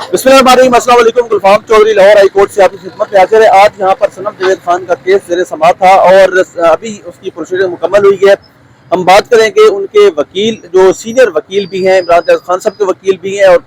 बिस्मिल्लाहिर्रहमानिर्रहीम। अस्सलाम वालेकुम। गुलफाम चौधरी लाहौर हाई कोर्ट से आपकी खिदमत में हाजिर है। आज यहाँ पर सनम जावेद खान का केस जेर समाअत था और अभी उसकी प्रोसीडिंग मुकम्मल हुई है। हम बात करेंगे उनके वकील, जो सीनियर वकील भी हैं, इमरान जावेद खान साहब के वकील भी हैं, और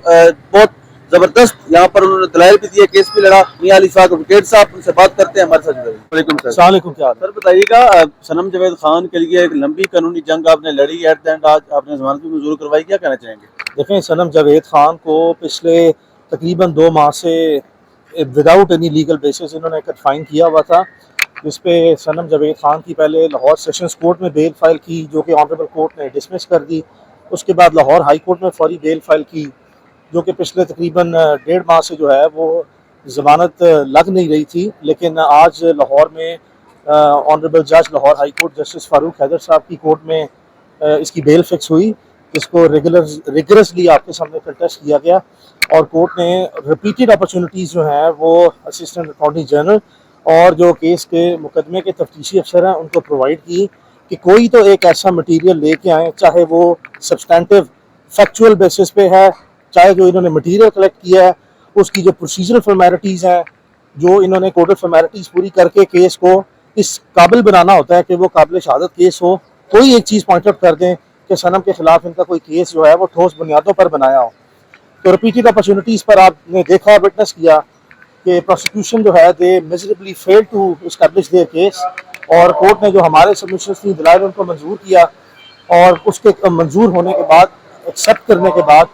बहुत ज़बरदस्त यहाँ पर उन्होंने दलाइल भी दिए, केस भी लड़ा। मियां अली साहब एडवोकेट साहब, उनसे बात करते हैं। हमारे साथ वालेकुम सर। अस्सलाम वालेकुम। क्या हाल है? सर बताइएगा, सनम जावेद खान के लिए एक लंबी कानूनी जंग आपने लड़ी, एट द एंड आज आपने जमानत भी मंजूर करवाई, क्या कहना चाहेंगे? देखें, सनम जावेद खान को पिछले तकरीबन 2 माह से विदाउट एनी लीगल बेसिस इन्होंने एक फाइन किया हुआ था, जिस पे सनम जावेद खान की पहले लाहौर सेशंस कोर्ट में बेल फाइल की, जो कि ऑनरेबल कोर्ट ने डिसमिस कर दी। उसके बाद लाहौर हाई कोर्ट में फौरी बेल फाइल की, जो कि पिछले तकरीबन 1.5 माह से जो है वो ज़मानत लग नहीं रही थी। लेकिन आज लाहौर में ऑनरेबल जज Lahore high court justice Farooq Haider साहब की कोर्ट में इसकी बेल फिक्स हुई। इसको रिगरसली आपके सामने कंटेस्ट किया गया और कोर्ट ने रिपीटेड अपॉर्चुनिटीज़ जो हैं वो असिस्टेंट अटॉर्नी जनरल और जो केस के मुकदमे के तफ्तीशी अफसर हैं उनको प्रोवाइड की कि कोई तो एक ऐसा मटीरियल लेके आएँ, चाहे वो सब्सटेंटिव फैक्चुअल बेसिस पे है, चाहे जो इन्होंने मटीरियल कलेक्ट किया है उसकी जो प्रोसीजरल फॉर्मेलिटीज़ हैं, जो इन्होंने कोर्ट फॉर्मेलिटीज़ पूरी करके केस को इस काबिल बनाना होता है कि वो काबिल शहादत केस हो। कोई एक चीज़ पॉइंट आउट कर दें कि सनम के खिलाफ इनका कोई केस जो है वो ठोस बुनियादों पर बनाया हो। तो रिपीटेड अपॉर्चुनिटीज़ पर आपने देखा, विटनेस किया कि प्रोसिक्यूशन जो है they miserably fail to establish their case, और कोर्ट ने जो हमारे सबमिशंस थी, दलाइल उनको मंजूर किया और उसके मंजूर होने के बाद, एक्सेप्ट करने के बाद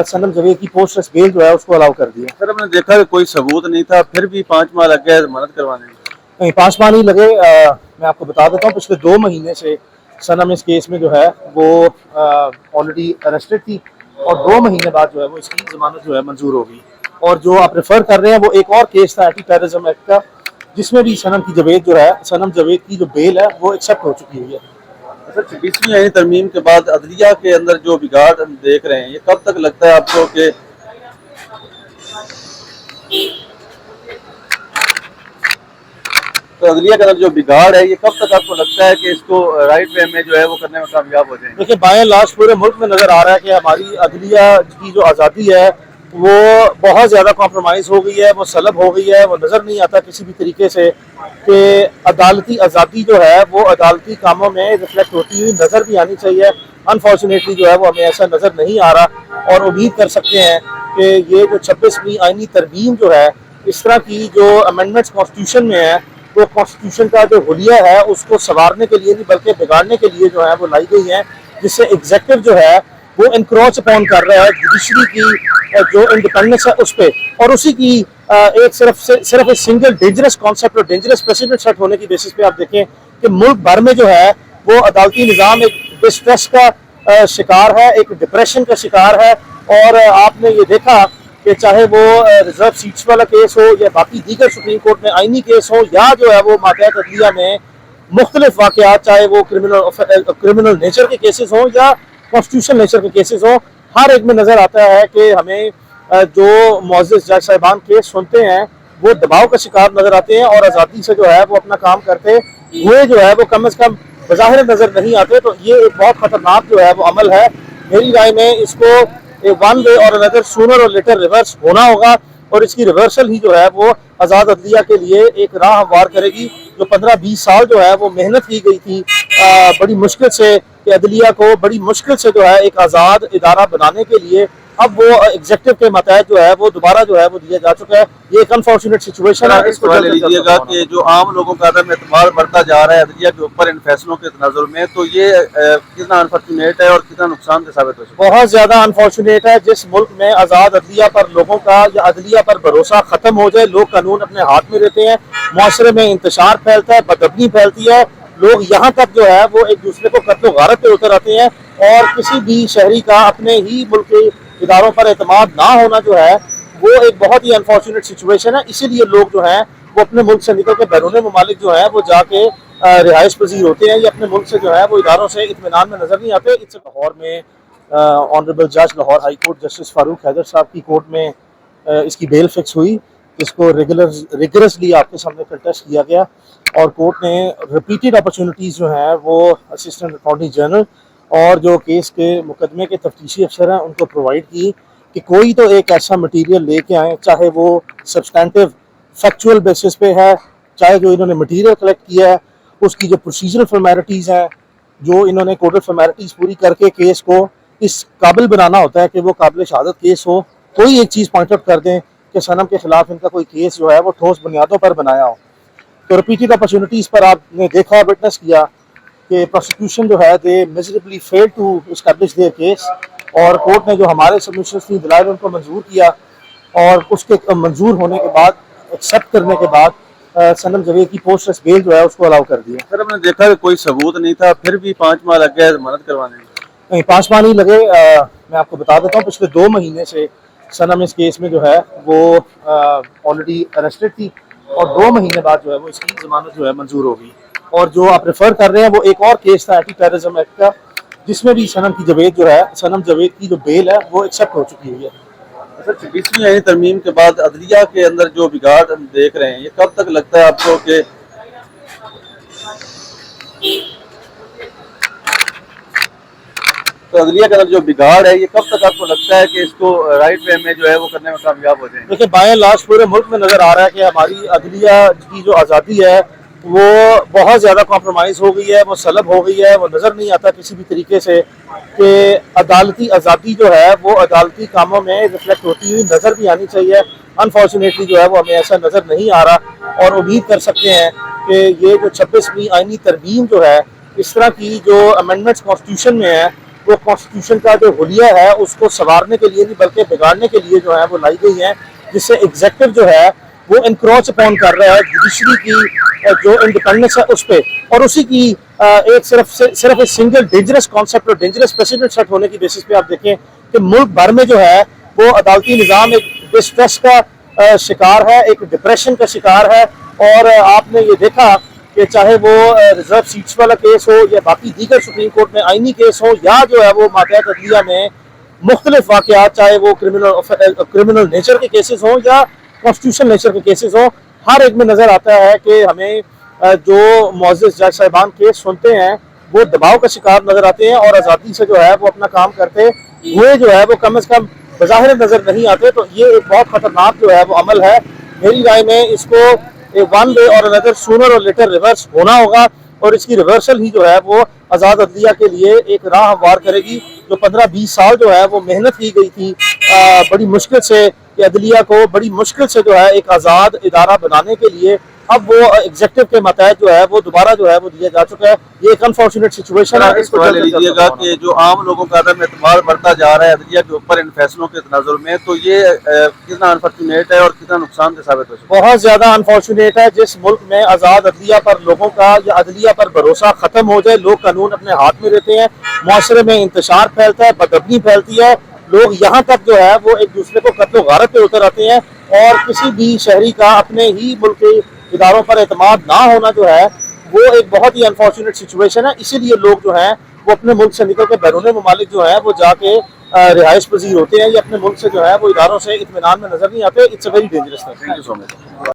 सनम जावेद की पोस्ट बेल जो है उसको अलाउ कर दिया। सर हमने देखा कि कोई सबूत नहीं था, फिर भी 5 माह लग गया जमानत करवाने में। नहीं, 5 माह नहीं लगे। मैं आपको बता देता हूँ, पिछले 2 महीने से सनम इस केस में जो है वो ऑलरेडी अरेस्टेड थी और 2 महीने बाद जो है वो इसकी जमानत जो है मंजूर होगी। और जो आप रेफर कर रहे हैं वो एक और केस था एंटी टेररिज्म एक्ट का, जिसमें भी सनम जावेद की जो बेल है वो एक्सेप्ट हो चुकी हुई है। सर 26वीं आईनी तरमीम के बाद अदलिया के अंदर जो बिगाड़ हम देख रहे हैं, ये कब तक लगता है आपको कि तो अदलिया के अंदर जो बिगाड़ है, ये कब तक आपको लगता है कि इसको राइट वे में जो है वो करने में कामयाब हो जाएंगे? देखिए, बाय एंड लार्ज पूरे मुल्क में नज़र आ रहा है कि हमारी अदलिया की जो आज़ादी है वो बहुत ज़्यादा कॉम्प्रोमाइज़ हो गई है, वो सलब हो गई है। वो नज़र नहीं आता किसी भी तरीके से कि अदालती आज़ादी जो है वो अदालती कामों में रिफ्लेक्ट होती हुई नज़र भी आनी चाहिए। अनफॉर्चुनेटली जो है वो हमें ऐसा नज़र नहीं आ रहा, और उम्मीद कर सकते हैं कि ये जो 26वीं आईनी तरमीम जो है, इस तरह की जो अमेंडमेंट्स कॉन्स्टिट्यूशन में है, वो कॉन्स्टिट्यूशन का जो हुलिया है उसको संवारने के लिए नहीं बल्कि बिगाड़ने के लिए जो है वो लाई गई है, जिससे एग्जेक्टिव जो है वो इंक्रोच अपॉन कर रहा है जुडिशरी की जो इंडिपेंडेंस है उस पर, और उसी की एक सिर्फ एक सिंगल डेंजरस कॉन्सेप्ट और डेंजरस प्रेसिडेंट सेट होने की बेसिस पे आप देखें कि मुल्क भर में जो है वो अदालती निज़ाम एक डिस्ट्रेस का शिकार है, एक डिप्रेशन का शिकार है। और आपने ये देखा कि चाहे वो रिजर्व सीट्स वाला केस हो या बाकी दीगर सुप्रीम कोर्ट में आईनी केस हो, या जो है वो मातहत अदलिया में मुख्तलिफ वाक़यात, चाहे वो क्रिमिनल नेचर के केसेस हों या कॉन्स्टिट्यूशन नेचर के केसेस हों, हर एक में नज़र आता है कि हमें जो मुअज़्ज़ज़ जज साहिबान केस सुनते हैं वो दबाव का शिकार नज़र आते हैं और आज़ादी से जो है वो अपना काम करते हुए जो है वो कम अज़ कम बज़ाहिर नज़र नहीं आते। तो ये एक बहुत ख़तरनाक जो है वो अमल है। मेरी राय में इसको वन वे और अनदर सूनर और लेटर रिवर्स होना होगा, और इसकी रिवर्सल ही जो है वो आज़ाद अदलिया के लिए एक राह हमवार करेगी। जो 15-20 साल जो है वो मेहनत की गई थी बड़ी मुश्किल से, कि अदलिया को बड़ी मुश्किल से जो है एक आज़ाद इदारा बनाने के लिए, अब वो एग्जेक्टिव के मतहत जो है वो दोबारा जो है वो दिया जा चुका है। ये एक अनफॉर्चुनेट सिचुएशन है। इसको ले लीजिएगा कि जो आम लोगों का अदम एतमाद बढ़ता जा रहा है अदलिया के ऊपर इन फैसलों के तनाजुर में, तो ये कितना अनफॉर्चुनेट है और कितना नुकसान साबित हो सकता है? बहुत ज़्यादा अनफॉर्चुनेट है। जिस मुल्क में आज़ाद अदलिया पर लोगों का या अदलिया पर भरोसा ख़त्म हो जाए, लोग कानून अपने हाथ में रहते हैं, मुआशरे में इंतशार फैलता है, बदअदबी फैलती है, लोग यहाँ तक जो है वो एक दूसरे को कत्ल गारत पे उतर आते हैं, और किसी भी शहरी का अपने ही मुल्क के इदारों पर एतमाद ना होना जो है वो एक बहुत ही अनफॉर्चुनेट सिचुएशन है। इसीलिए लोग जो हैं वो अपने मुल्क से निकल के बैरून ममालिक जो है वो जाके रिहाइश पजीर होते हैं, ये अपने मुल्क से जो है वो इदारों से इत्मीनान में नज़र नहीं आते। इससे लाहौर में ऑनरेबल जज Lahore high court justice Farooq Haider साहब की कोर्ट में इसकी बेल फिक्स हुई। इसको रिगरसली आपके सामने कंटेस्ट किया गया और कोर्ट ने रिपीटेड अपॉर्चुनिटीज़ जो हैं वो असिस्टेंट अटॉर्नी जनरल और जो केस के मुकदमे के तफ्तीशी अफसर हैं उनको प्रोवाइड की کہ کوئی تو ایک ایسا مٹیریل لے کے آئیں, چاہے وہ سبسٹینٹیو فیکچوئل بیسس پہ ہے, چاہے جو انہوں نے مٹیریل کلیکٹ کیا ہے اس کی جو پروسیجرل فارمیلٹیز ہیں, جو انہوں نے کوڈل فارمیلٹیز پوری کر کے کیس کو اس قابل بنانا ہوتا ہے کہ وہ قابل شہادت کیس ہو, کوئی ایک چیز پوائنٹ آؤٹ کر دیں کہ صنم کے خلاف ان کا کوئی کیس جو ہے وہ ٹھوس بنیادوں پر بنایا ہو. تو ریپیٹڈ اپرچونٹیز پر آپ نے دیکھا, وٹنس کیا کہ پروسیکیوشن جو ہے they miserably fail to establish their case, اور کورٹ نے جو ہمارے سبمیشنز تھیں دلائل ان کو منظور کیا, اور اس کے منظور ہونے کے بعد ایکسیپٹ کرنے کے بعد صنم جاوید کی پوسٹ ریس بیل جو ہے اس کو الاؤ کر دیا. سر ہم نے دیکھا کہ کوئی ثبوت نہیں تھا, پھر بھی 5 ماہ لگ گئے ضمانت کروانے میں. نہیں 5 ماہ نہیں لگے, میں آپ کو بتا دیتا ہوں پچھلے 2 مہینے سے صنم اس کیس میں جو ہے وہ آلریڈی اریسٹڈ تھی, اور 2 مہینے بعد جو ہے وہ اس کی ضمانت جو ہے منظور ہوگی. اور جو آپ ریفر کر رہے ہیں وہ ایک اور کیس تھا اینٹی ٹیررزم ایکٹ کا, جس میں بھی صنم جاوید کی جو بیل ہے وہ ایکسیپٹ ہو چکی ہوئی ہے. سر 26ویں آئینی ترمیم کے بعد عدلیہ کے اندر جو بگاڑ ہم دیکھ رہے ہیں, یہ کب تک لگتا ہے آپ کو کہ عدلیہ کے اندر جو بگاڑ ہے یہ کب تک آپ کو لگتا ہے کہ اس کو رائٹ وے میں جو ہے وہ کرنے میں کامیاب ہو جائیں گے؟ دیکھیں بائی اینڈ لارج پورے ملک میں نظر آ رہا ہے کہ ہماری عدلیہ کی جو آزادی ہے وہ بہت زیادہ کمپرومائز ہو گئی ہے, وہ سلب ہو گئی ہے. وہ نظر نہیں آتا کسی بھی طریقے سے کہ عدالتی آزادی جو ہے وہ عدالتی کاموں میں ریفلیکٹ ہوتی ہوئی نظر بھی آنی چاہیے. انفارچونیٹلی جو ہے وہ ہمیں ایسا نظر نہیں آ رہا, اور امید کر سکتے ہیں کہ یہ جو 26ویں آئینی ترمیم جو ہے, اس طرح کی جو امینڈمنٹس کانسٹیٹیوشن میں ہیں, وہ کانسٹیٹیوشن کا جو حلیہ ہے اس کو سنوارنے کے لیے نہیں بلکہ بگاڑنے کے لیے جو ہے وہ لائی گئی ہیں, جس سے ایگزیکٹو جو ہے وہ انکروچ اپون کر رہا ہے جوڈیشری کی جو انڈیپینڈنس ہے اس پہ, اور اسی کی ایک صرف ایک سنگل ڈینجرس کانسیپٹ اور ڈینجرس پریسیڈنٹ سیٹ ہونے کی بیسس پہ آپ دیکھیں کہ ملک بھر میں جو ہے وہ عدالتی نظام ایک ڈسٹریس کا شکار ہے, ایک ڈپریشن کا شکار ہے. اور آپ نے یہ دیکھا کہ چاہے وہ ریزرو سیٹس والا کیس ہو یا باقی دیگر سپریم کورٹ میں آئینی کیس ہو, یا جو ہے وہ ماتحت عدلیہ میں مختلف واقعات, چاہے وہ کرمنل نیچر کے کیسز ہوں یا کانسٹیٹیوشن نیچر کے کیسز ہوں, ہر ایک میں نظر آتا ہے کہ ہمیں جو معزز جج صاحبان کیس سنتے ہیں وہ دباؤ کا شکار نظر آتے ہیں, اور آزادی سے جو ہے وہ اپنا کام کرتے ہوئے جو ہے وہ کم از کم بظاہر نظر نہیں آتے. تو یہ ایک بہت خطرناک جو ہے وہ عمل ہے. میری رائے میں اس کو ون وے اور another sooner اور لیٹر ریورس ہونا ہوگا, اور اس کی ریورسل ہی جو ہے وہ آزاد عدلیہ کے لیے ایک راہ ہموار کرے گی. جو 15-20 سال جو ہے وہ محنت کی گئی تھی بڑی مشکل سے, کہ عدلیہ کو بڑی مشکل سے جو ہے ایک آزاد ادارہ بنانے کے لیے, اب وہ ایگزیکٹو کے ماتحت جو ہے وہ دوبارہ جو ہے وہ دیا جا چکا ہے. یہ ایک انفارچونیٹ سچویشن ہے. اس کو لے لیجیے گا کہ جو عام لوگوں کا عدم اعتماد بڑھتا جا رہا ہے عدلیہ کے اوپر ان فیصلوں کے تناظر میں, تو یہ کتنا انفارچونیٹ ہے اور کتنا نقصان دہ ثابت ہو سکتا ہے؟ بہت زیادہ انفارچونیٹ ہے. جس ملک میں آزاد عدلیہ پر لوگوں کا یا عدلیہ پر بھروسہ ختم ہو جائے, لوگ قانون اپنے ہاتھ میں لیتے ہیں, معاشرے میں انتشار پھیلتا ہے, بدامنی پھیلتی ہے, لوگ یہاں تک جو ہے وہ ایک دوسرے کو قتل و غارت پہ اتر آتے ہیں, اور کسی بھی شہری کا اپنے ہی ملک کے اداروں پر اعتماد نہ ہونا جو ہے وہ ایک بہت ہی انفارچونیٹ سچویشن ہے. اسی لیے لوگ جو ہیں وہ اپنے ملک سے نکل کے بیرون ممالک جو ہیں وہ جا کے رہائش پذیر ہوتے ہیں, یا اپنے ملک سے جو ہے وہ اداروں سے اطمینان میں نظر نہیں آتے. It's a very dangerous thing. Thank you so much.